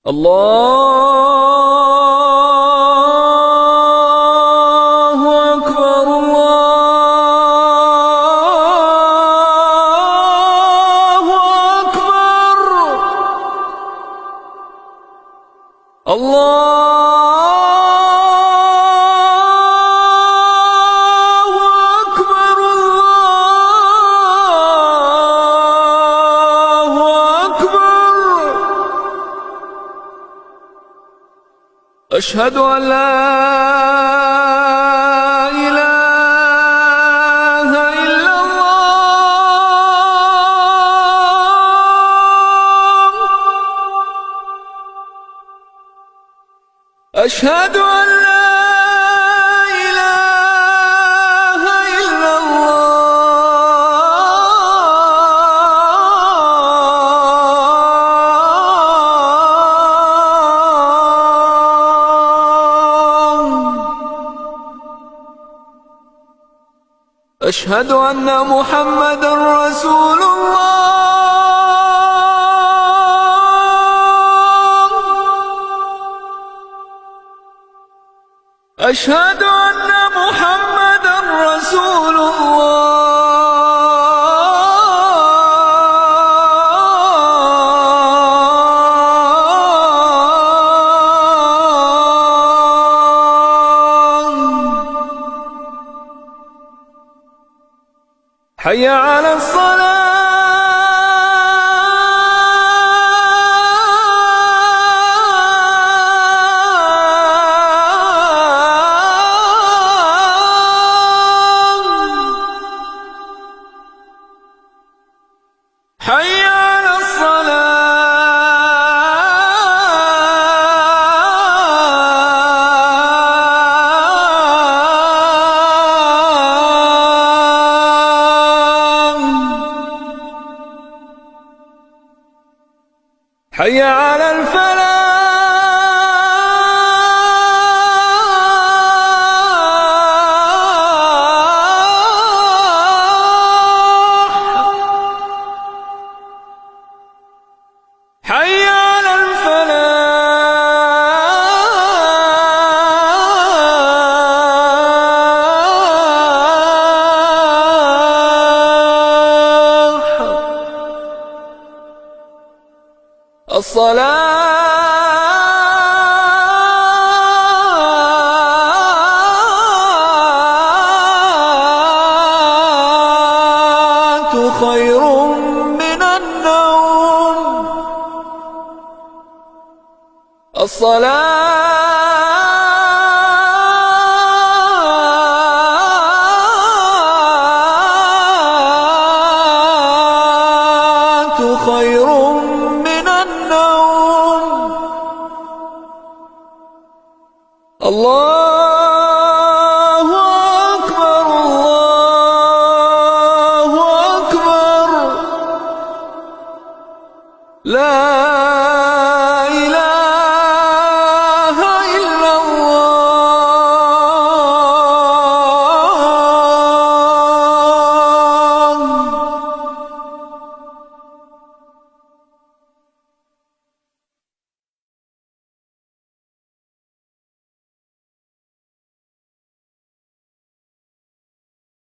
الله أكبر الله أكبر الله أكبر الله أكبر. أشهد أن لا إله إلا الله. أشهد أن لا إله إلا الله. أشهد أن محمدًا رسول الله. أشهد أن محمدًا رسول الله. حي على الصلاة. حي على الصلاة. حي على الفلاح. حي على الفلاح. الصلاة خير من النوم. الصلاة خير من النوم. الله أكبر الله أكبر. لا